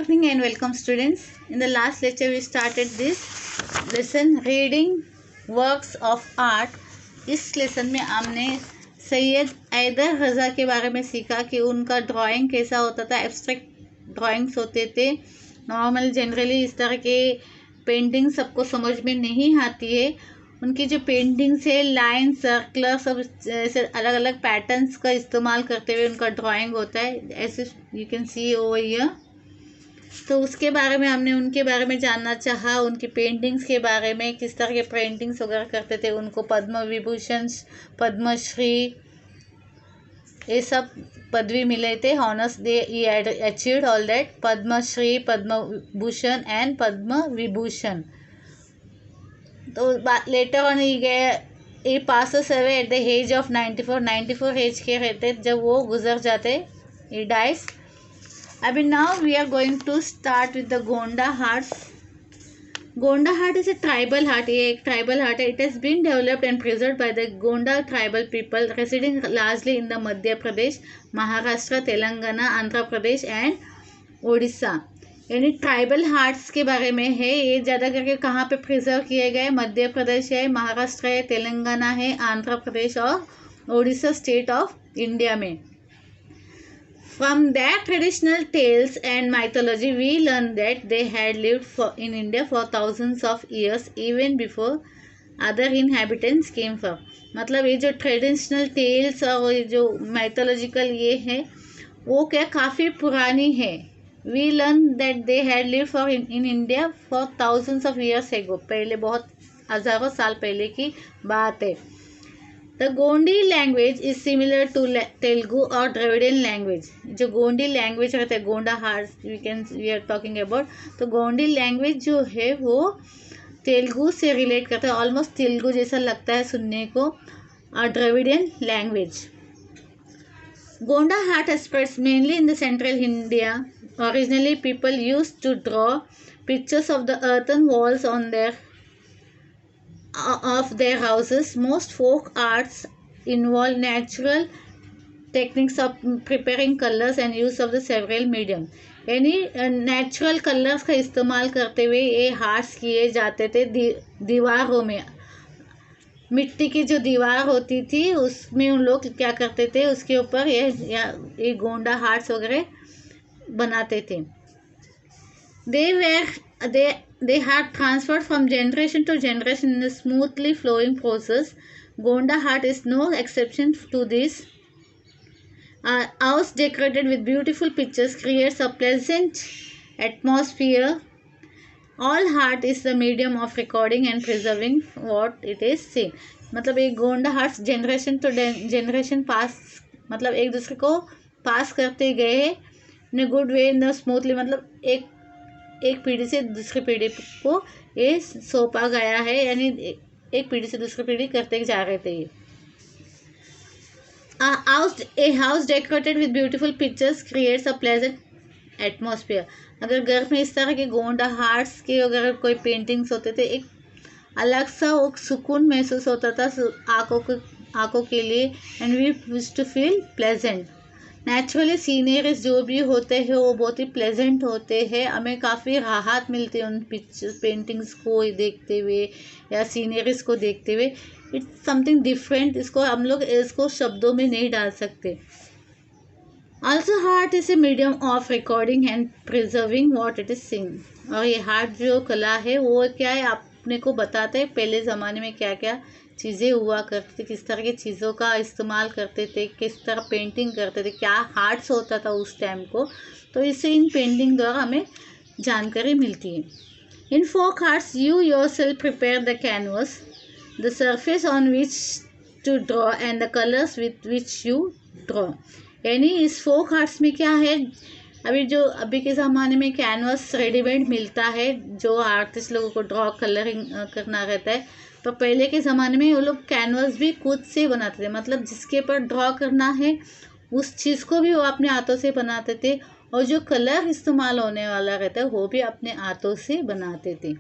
evening and welcome students. In the last lecture we started this lesson reading works of art. इस lesson में हमने सैयद हैदर रज़ा के बारे में सीखा कि उनका ड्राइंग कैसा होता था। एब्स्ट्रैक्ट ड्राइंग्स होते थे। नॉर्मल जनरली इस तरह के पेंटिंग सबको समझ में नहीं आती है। उनकी जो पेंटिंग्स है लाइन सर्कलर सब ऐसे अलग अलग पैटर्न्स का इस्तेमाल करते हुए उनका ड्राइंग होता है, ऐसे you can C over here. तो उसके बारे में हमने उनके बारे में जानना चाहा, उनकी पेंटिंग्स के बारे में, किस तरह के पेंटिंग्स वगैरह करते थे। उनको पद्म विभूषण, पद्मश्री ये सब पदवी मिले थे। Honours they achieved all that, Padmashri, Padma Bhushan and Padma Vibhushan. तो later on he passes away at the age of 94 age के रहते जब वो गुजर जाते, ये डाइस। अभी now we are going to start with the Gonda arts. Gonda art is a tribal art. ये एक ट्राइबल हार्ट है। It has been developed and preserved by the Gonda tribal people residing largely in the Madhya Pradesh, Maharashtra, Telangana, Andhra Pradesh and Orissa. यानी tribal hearts के बारे में है। ये ज़्यादा करके कहाँ पे प्रिजर्व किए गए? मध्य प्रदेश है, महाराष्ट्र है, तेलंगाना है, आंध्र प्रदेश और उड़ीसा स्टेट ऑफ इंडिया में। From that traditional tales and mythology we learn that they had lived in India for thousands of years even before other inhabitants came from. मतलब ये जो ट्रेडिशनल टेल्स और ये जो माइथोलॉजिकल ये है वो क्या काफ़ी पुरानी है। We learn that they had lived in India for thousands of years ago. पहले बहुत हज़ारों साल पहले की बात है। The Gondi language is similar to Telugu or Dravidian language. जो गोंडी लैंग्वेज रहता है, Gonda heart we are talking about, तो गोंडी लैंग्वेज जो है वो तेलुगु से रिलेट करता है। ऑलमोस्ट तेलुगु जैसा लगता है सुनने को। और Dravidian language. Gonda heart spreads mainly in the central India. Originally, people used to draw pictures of the earthen walls on of their houses. Most folk arts involve natural techniques of preparing colors and use of the several medium. यानी natural colours का इस्तेमाल करते हुए ये hearts किए जाते थे दीवारों में। मिट्टी की जो दीवार होती थी उसमें उन लोग क्या करते थे, उसके ऊपर ये गोंडा हार्ट्स वगैरह बनाते थे। They had transferred from generation to generation in a smoothly flowing process. Gonda heart is no exception to this. House decorated with beautiful pictures creates a pleasant atmosphere. All heart is the medium of recording and preserving what it is seen. मतलब एक Gonda arts generation to generation pass, मतलब एक दूसरे को पास करते गए हैं in good way, in smoothly. मतलब एक पीढ़ी से दूसरी पीढ़ी को ये सौंपा गया है, यानी एक पीढ़ी से दूसरी पीढ़ी करते जा रहे थे। A house decorated with beautiful pictures creates a pleasant atmosphere. अगर घर में इस तरह के गोंडा हार्ट्स के अगर कोई पेंटिंग्स होते थे, एक अलग सा वो सुकून महसूस होता था आँखों के लिए। And we used to feel pleasant. Naturally sceneries जो भी होते हैं वो बहुत ही प्लेजेंट होते हैं। हमें काफ़ी राहत मिलती है उन पिक्चर्स पेंटिंग्स को देखते हुए या सीनरीज को देखते हुए। It's something different. इसको हम लोग इसको शब्दों में नहीं डाल सकते। Also heart is a medium of recording and preserving what it is seen. और ये हार्ट जो कला है वो क्या है, अपने को बताता है पहले ज़माने में क्या क्या चीज़ें हुआ करती थी, किस तरह की चीज़ों का इस्तेमाल करते थे, किस तरह पेंटिंग करते थे, क्या हार्ट्स होता था उस टाइम को। तो इससे इन पेंटिंग द्वारा हमें जानकारी मिलती है। In folk arts you yourself prepare the canvas, the surface on which to draw and the colours with which you draw. यानी इस फोक आर्ट्स में क्या है, अभी के ज़माने में कैनवस रेडीमेड मिलता है जो आर्टिस्ट लोगों को ड्रॉ कलरिंग करना रहता है। तो पहले के ज़माने में वो लोग कैनवस भी खुद से बनाते थे। मतलब जिसके ऊपर ड्रॉ करना है उस चीज़ को भी वो अपने हाथों से बनाते थे, और जो कलर इस्तेमाल होने वाला रहता है वो भी अपने हाथों से बनाते थे।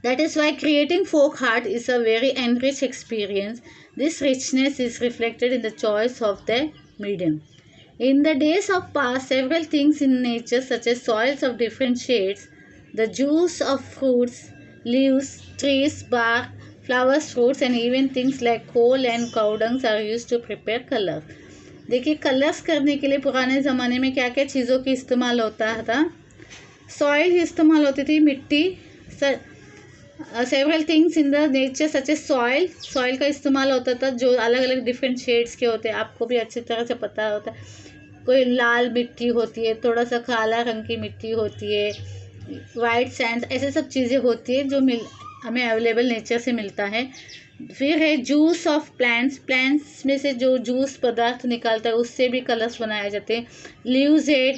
That is why creating folk art is a very enriched experience. This richness is reflected in the choice of the medium. In the days of past, several things in nature, such as soils of different shades, the juice of fruits, leaves, trees, bark, flowers, fruits, and even things like coal and cow dung are used to prepare colors. देखिए colours करने के लिए पुराने ज़माने में क्या क्या चीज़ों की इस्तेमाल होता था. सॉइल इस्तेमाल होती थी, मिट्टी. Several things in the nature such A soil का इस्तेमाल होता था जो अलग अलग डिफरेंट शेड्स के होते हैं. आपको भी अच्छी तरह से पता होता है. कोई लाल मिट्टी होती है, थोड़ा सा काला रंग की मिट्टी होती है, वाइट सैंड, ऐसे सब चीज़ें होती है जो हमें अवेलेबल नेचर से मिलता है. फिर है जूस ऑफ प्लांट्स में से जो जूस पदार्थ निकालता है उससे भी कलर्स बनाए जाते हैं. लीव्स है,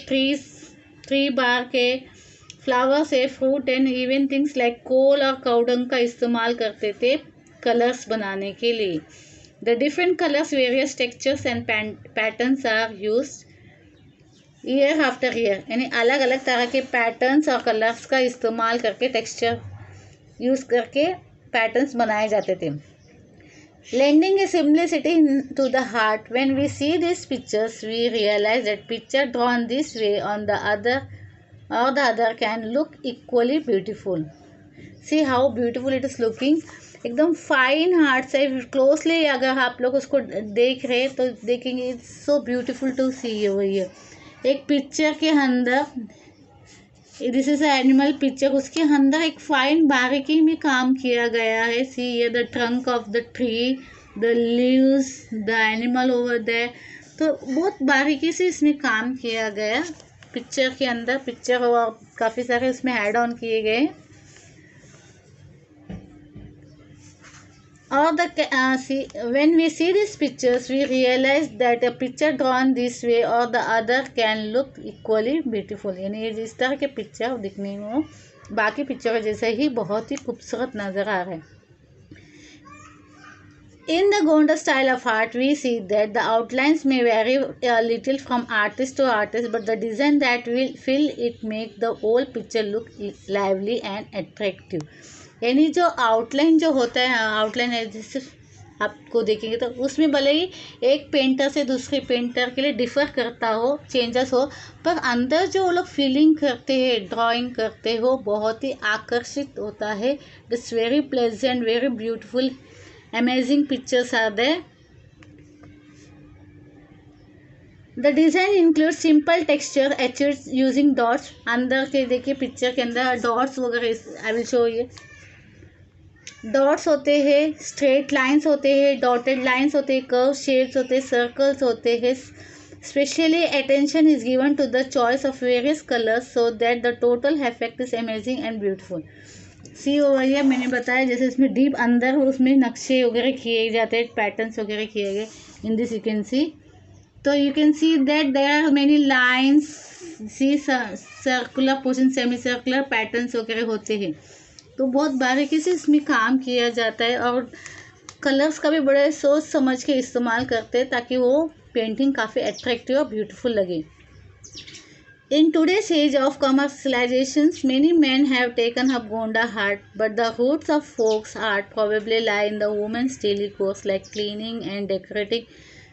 ट्री बार्क है, फ्लावर्स है, fruit and even things like coal और काउडंग का इस्तेमाल करते थे कलर्स बनाने के लिए. The different colours, various textures and patterns are used year after year. यानी अलग अलग तरह के पैटर्न्स और कलर्स का इस्तेमाल करके टेक्सचर यूज़ करके पैटर्न्स बनाए जाते थे. Lending a simplicity to the heart. When we see these pictures, we realize that picture drawn this way on the other can look equally beautiful. See how beautiful it is looking. एकदम fine heart से closely अगर आप लोग उसको देख रहे तो देखेंगे इट्स सो ब्यूटीफुल टू सी. वही है एक पिक्चर के अंदर, दिस इज एनिमल पिक्चर, उसके अंदर एक फाइन बारीकी में काम किया गया है. सी ये the trunk of the tree, the leaves, the animal over there. तो बहुत बारीकी से इसमें काम किया गया पिक्चर के अंदर. पिक्चर और काफ़ी सारे उसमें ऐड ऑन किए गए. Or when we see these pictures, we realize that a picture drawn this way or the other can look equally beautiful. यानी जिस तरह के पिक्चर दिखने में बाकी पिक्चर जैसे ही बहुत ही खूबसूरत नज़र आ रहे हैं. In the Gonda style of art, we see that the outlines may vary a little from artist to artist, but the design that will fill it make the whole picture look lively and attractive. यानी जो outline जो होता है, outline है जैसे आपको देखेंगे तो उसमें भले ही एक पेंटर से दूसरे पेंटर के लिए डिफ़र करता हो, चेंजेस हो, पर अंदर जो वो लोग फीलिंग करते हैं, ड्राइंग करते हो, बहुत ही आकर्षित होता है. It's very pleasant, very beautiful, amazing pictures are there. The design include simple texture etched using dots. अंदर के देखिए पिक्चर के अंदर डॉट्स वगैरह आई विल शो ये डॉट्स होते हैं, स्ट्रेट लाइंस होते हैं, डॉटेड लाइंस होते हैं, कर्व शेप्स होते हैं, सर्कल्स होते हैं. Specially attention is given to the choice of various colours so that the total effect is amazing and beautiful. See over here मैंने बताया जैसे इसमें डीप अंदर उसमें नक्शे वगैरह किए जाते हैं, पैटर्न्स वगैरह किए गए. In this you can see, तो you can see that there are many lines. See circular portion, semi circular patterns वगैरह होते हैं. तो बहुत बारीकी से इसमें काम किया जाता है और कलर्स का भी बड़े सोच समझ के इस्तेमाल करते हैं ताकि वो पेंटिंग काफ़ी अट्रैक्टिव और ब्यूटीफुल लगे. In today's age of commercializations, many men have taken up Gonda art, but the roots of folk art probably lie in the women's daily course like cleaning and decorating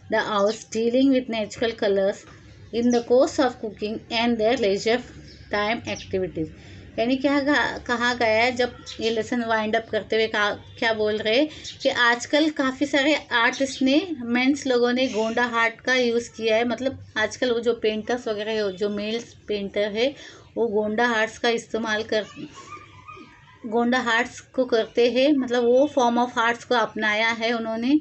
the house, dealing with natural colors in the course of cooking and their leisure time activities. यानी क्या कहा गया है जब ये lesson wind up करते हुए क्या बोल रहे हैं कि आजकल काफ़ी सारे आर्टिस्ट ने, मेंस लोगों ने गोंडा आर्ट का यूज़ किया है. मतलब आजकल वो जो पेंटर्स वगैरह है, जो मेल्स पेंटर है, वो गोंडा आर्ट्स का इस्तेमाल गोंडा आर्ट्स को करते हैं. मतलब वो फॉर्म ऑफ आर्ट्स को अपनाया है उन्होंने.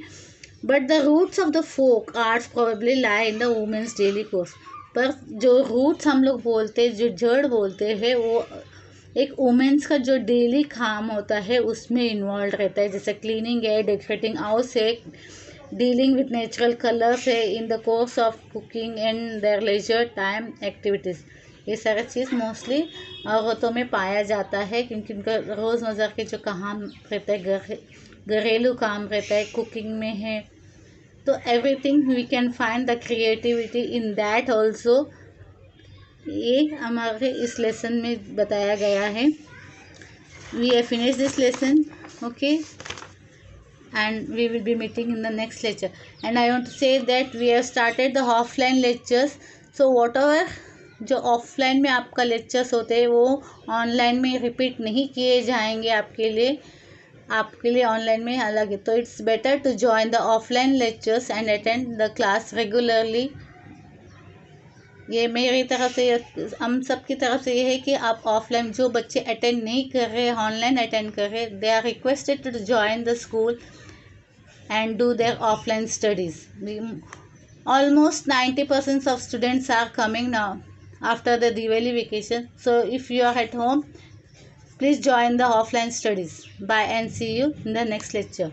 But the roots of the folk arts probably lie in the women's daily course. पर जो रूट्स हम लोग बोलते हैं, जो जड़ बोलते हैं, वो एक वुमेंस का जो डेली काम होता है उसमें इन्वॉल्व रहता है. जैसे क्लीनिंग है, डेकोरेटिंग हाउस है, डीलिंग विथ नेचुरल कलर्स है, in the course of cooking and their leisure time activities. ये सारी चीज़ मोस्टली औरतों में पाया जाता है क्योंकि उनका रोज़मर्रा के जो काम रहता है, घरेलू काम रहता है, कुकिंग में है. तो everything we can find the creativity in that also. ये हमारे इस लेसन में बताया गया है. We have finish this lesson. Okay, and we will be meeting in the next lecture. And I want to say that we have started the offline lectures, so whatever जो offline में आपका lectures होते हैं वो online में repeat नहीं किए जाएंगे आपके लिए ऑनलाइन में अलग है. तो it's better to join the offline lectures and attend the class regularly. ये मेरी तरफ से, हम सब की तरफ से ये है कि आप ऑफलाइन, जो बच्चे अटेंड नहीं कर रहे, ऑनलाइन अटेंड कर रहे, they are requested to join the school and do their offline studies. Almost 90% of students are coming now after the Diwali vacation. So if you are at home, please join the offline studies. Bye and see you in the next lecture.